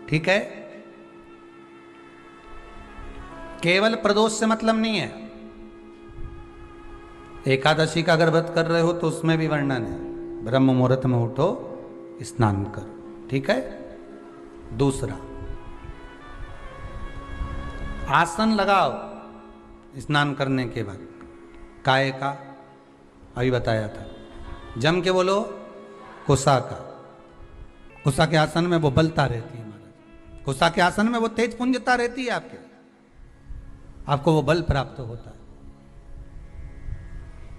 ठीक है। केवल प्रदोष से मतलब नहीं है। एकादशी का अगर व्रत कर रहे हो तो उसमें भी वर्णन है, ब्रह्म मुहूर्त में उठो, स्नान करो, ठीक है। दूसरा, आसन लगाओ स्नान करने के बाद, काय का अभी बताया था। जम के बोलो कुसा का। कुसा के आसन में वो बलता रहती है महाराज, कुसा के आसन में वो तेज पुंजता रहती है आपके, आपको वो बल प्राप्त होता है।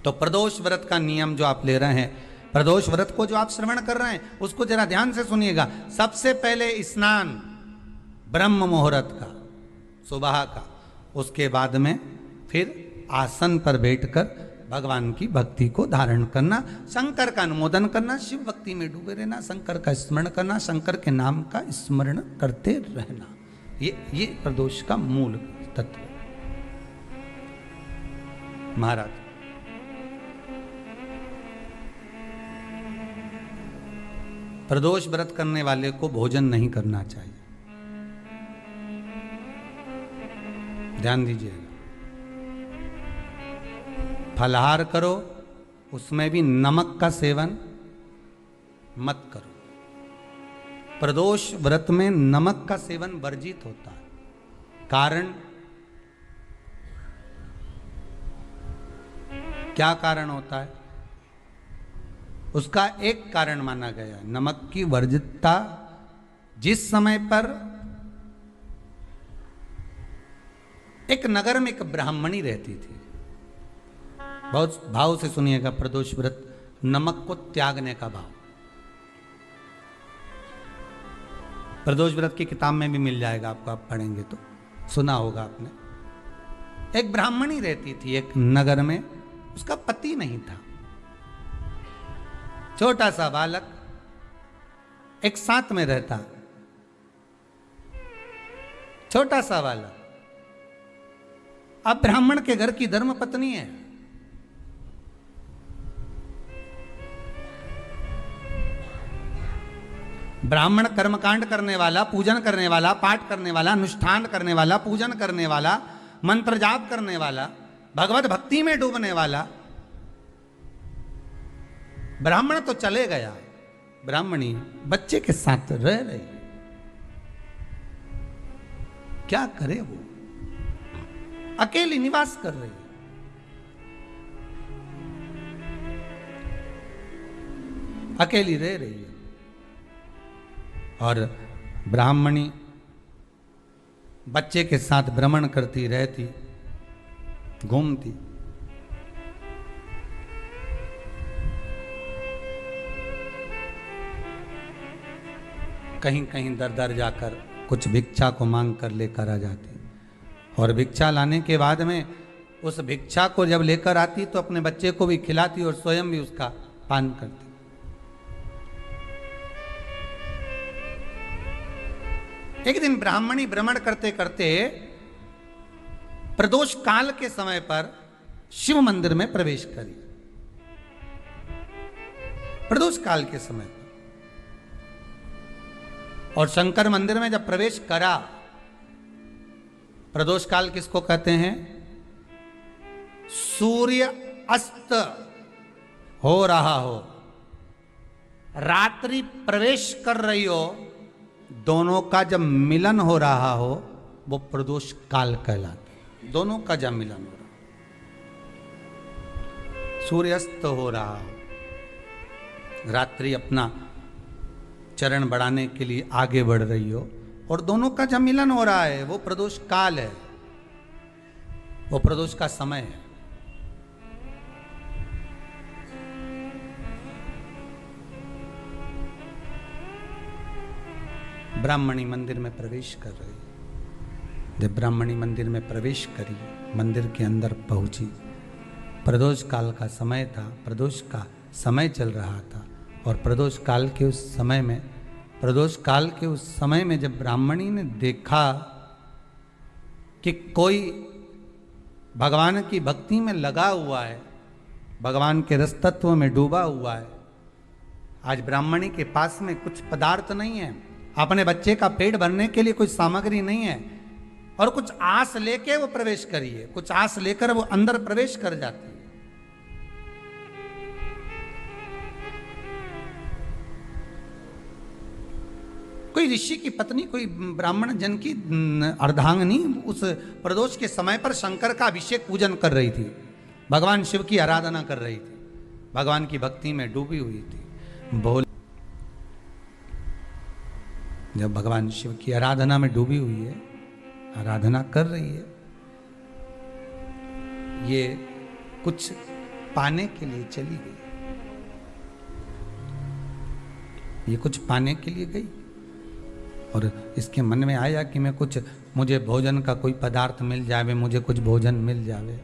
तो प्रदोष व्रत का नियम जो आप ले रहे हैं, प्रदोष व्रत को जो आप श्रवण कर रहे हैं उसको जरा ध्यान से सुनिएगा। सबसे पहले स्नान ब्रह्म मुहूर्त का, सुबह का, उसके बाद में फिर आसन पर बैठकर भगवान की भक्ति को धारण करना, शंकर का अनुमोदन करना, शिव भक्ति में डूबे रहना, शंकर का स्मरण करना, शंकर के नाम का स्मरण करते रहना। ये प्रदोष का मूल तत्व महाराज। प्रदोष व्रत करने वाले को भोजन नहीं करना चाहिए, ध्यान दीजिएगा। फलाहार करो, उसमें भी नमक का सेवन मत करो। प्रदोष व्रत में नमक का सेवन वर्जित होता है। कारण क्या कारण होता है? उसका एक कारण माना गया नमक की वर्जितता। जिस समय पर एक नगर में एक ब्राह्मणी रहती थी, बहुत भाव से सुनिएगा, प्रदोष व्रत नमक को त्यागने का भाव। प्रदोष व्रत की किताब में भी मिल जाएगा आपको, आप पढ़ेंगे तो सुना होगा आपने। एक ब्राह्मणी रहती थी एक नगर में, उसका पति नहीं था, छोटा सा बालक एक साथ में रहता, छोटा सा बालक। अब ब्राह्मण के घर की धर्म पत्नी है, ब्राह्मण कर्मकांड करने वाला, पूजन करने वाला, पाठ करने वाला, अनुष्ठान करने वाला, पूजन करने वाला, मंत्र जाप करने वाला, भगवत भक्ति में डूबने वाला। ब्राह्मण तो चले गया, ब्राह्मणी बच्चे के साथ रह रही, क्या करे वो, अकेली निवास कर रही है। अकेली रह रही है और ब्राह्मणी बच्चे के साथ भ्रमण करती रहती, घूमती। कहीं कहीं दर दर जाकर कुछ भिक्षा को मांग कर लेकर आ जाती, और भिक्षा लाने के बाद में उस भिक्षा को जब लेकर आती तो अपने बच्चे को भी खिलाती और स्वयं भी उसका पान करती। एक दिन ब्राह्मणी भ्रमण करते करते प्रदोष काल के समय पर शिव मंदिर में प्रवेश करी। प्रदोष काल के समय पर, और शंकर मंदिर में जब प्रवेश करा, प्रदोष काल किसको कहते हैं? सूर्य अस्त हो रहा हो, रात्रि प्रवेश कर रही हो, दोनों का जब मिलन हो रहा हो वो प्रदोष काल कहलाता है। दोनों का जब मिलन हो रहा, सूर्यास्त हो रहा हो, रात्रि अपना चरण बढ़ाने के लिए आगे बढ़ रही हो, और दोनों का जब मिलन हो रहा है, वो प्रदोष काल है, वो प्रदोष का समय है। ब्राह्मणी मंदिर में प्रवेश कर रही। जब ब्राह्मणी मंदिर में प्रवेश करी, मंदिर के अंदर पहुंची, प्रदोष काल का समय था, प्रदोष का समय चल रहा था, और प्रदोष काल के उस समय में, प्रदोष काल के उस समय में जब ब्राह्मणी ने देखा कि कोई भगवान की भक्ति में लगा हुआ है, भगवान के रस तत्व में डूबा हुआ है। आज ब्राह्मणी के पास में कुछ पदार्थ नहीं है, अपने बच्चे का पेट भरने के लिए कोई सामग्री नहीं है, और कुछ आस लेके वो प्रवेश करिए, कुछ आस लेकर वो अंदर प्रवेश कर जाती है। कोई ऋषि की पत्नी, कोई ब्राह्मण जन की अर्धांगिनी उस प्रदोष के समय पर शंकर का अभिषेक पूजन कर रही थी, भगवान शिव की आराधना कर रही थी, भगवान की भक्ति में डूबी हुई थी। बोल, जब भगवान शिव की आराधना में डूबी हुई है, आराधना कर रही है, ये कुछ पाने के लिए चली गई, ये कुछ पाने के लिए गई, और इसके मन में आया कि मैं कुछ, मुझे भोजन का कोई पदार्थ मिल जावे, मुझे कुछ भोजन मिल जावे,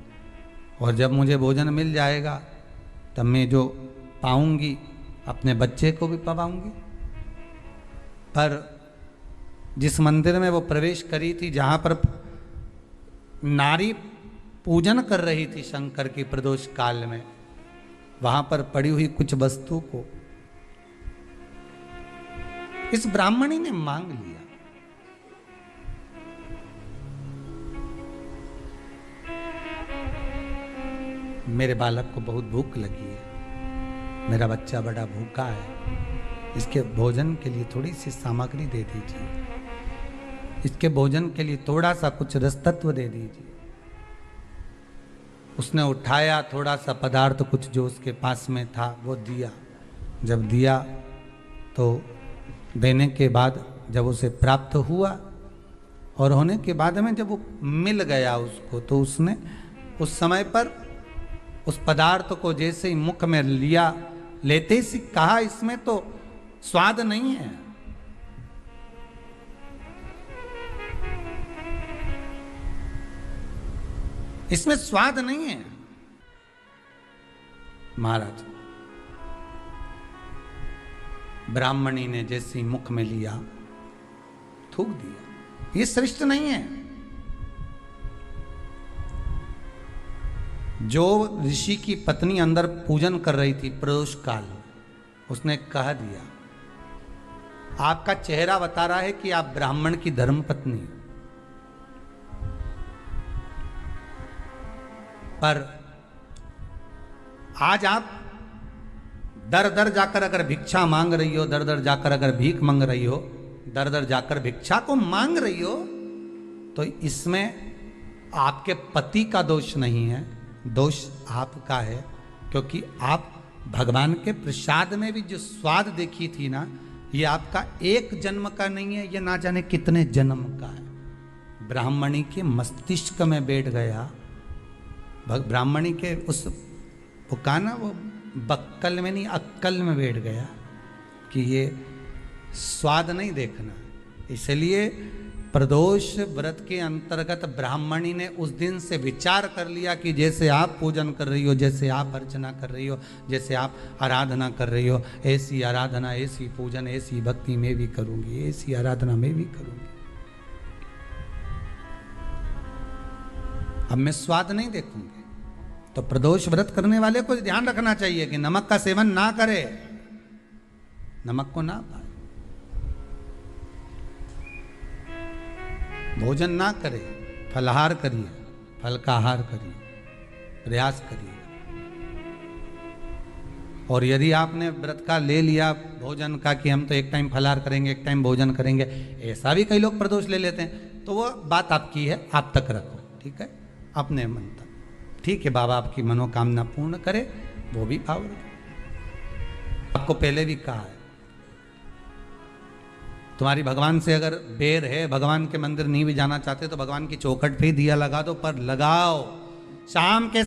और जब मुझे भोजन मिल जाएगा तब मैं जो पाऊंगी अपने बच्चे को भी पाऊंगी। पर जिस मंदिर में वो प्रवेश करी थी, जहाँ पर नारी पूजन कर रही थी शंकर की प्रदोष काल में, वहाँ पर पड़ी हुई कुछ वस्तु को इस ब्राह्मणी ने मांग लिया। मेरे बालक को बहुत भूख लगी है, मेरा बच्चा बड़ा भूखा है, इसके भोजन के लिए थोड़ी सी सामग्री दे दीजिए, इसके भोजन के लिए थोड़ा सा कुछ रसतत्व दे दीजिए। उसने उठाया थोड़ा सा पदार्थ, कुछ जो उसके पास में था वो दिया। जब दिया तो देने के बाद जब उसे प्राप्त हुआ, और होने के बाद में जब वो मिल गया उसको, तो उसने उस समय पर उस पदार्थ को जैसे ही मुख में लिया, लेते ही कहा इसमें तो स्वाद नहीं है। इसमें स्वाद नहीं है। महाराज, ब्राह्मणी ने जैसे ही मुख में लिया, थूक दिया, ये श्रेष्ठ नहीं है। जो ऋषि की पत्नी अंदर पूजन कर रही थी प्रदोष काल, उसने कह दिया, आपका चेहरा बता रहा है कि आप ब्राह्मण की धर्म पत्नी, पर आज आप दर दर जाकर अगर भिक्षा मांग रही हो, दर दर जाकर अगर भीख मांग रही हो, दर दर जाकर भिक्षा को मांग रही हो, तो इसमें आपके पति का दोष नहीं है, दोष आपका है। क्योंकि आप भगवान के प्रसाद में भी जो स्वाद देखी थी ना, ये आपका एक जन्म का नहीं है, ये ना जाने कितने जन्म का है। ब्राह्मणी के मस्तिष्क में बैठ गया, ब्राह्मणी के उस वो कहा ना, वो बक्कल में नहीं अक्कल में बैठ गया कि ये स्वाद नहीं देखना। इसलिए प्रदोष व्रत के अंतर्गत ब्राह्मणी ने उस दिन से विचार कर लिया कि जैसे आप पूजन कर रही हो, जैसे आप अर्चना कर रही हो, जैसे आप आराधना कर रही हो, ऐसी आराधना, ऐसी पूजन, ऐसी भक्ति मैं भी करूंगी, ऐसी आराधना मैं भी करूंगी। अब मैं स्वाद नहीं देखूंगी। तो प्रदोष व्रत करने वाले को ध्यान रखना चाहिए कि नमक का सेवन ना करे, नमक को ना पाए, भोजन ना करे, फलाहार करिए, फल का आहार करिए, प्रयास करिए। और यदि आपने व्रत का ले लिया भोजन का कि हम तो एक टाइम फलाहार करेंगे, एक टाइम भोजन करेंगे, ऐसा भी कई लोग प्रदोष ले लेते हैं, तो वो बात आपकी है, आप तक रखो, ठीक है, अपने मन तक। ठीक है, बाबा आपकी मनोकामना पूर्ण करे, वो भी भाव रखो। आपको पहले भी कहा है, तुम्हारी भगवान से अगर बेर है, भगवान के मंदिर नहीं भी जाना चाहते, तो भगवान की चौखट पे ही दिया लगा दो, पर लगाओ। शाम के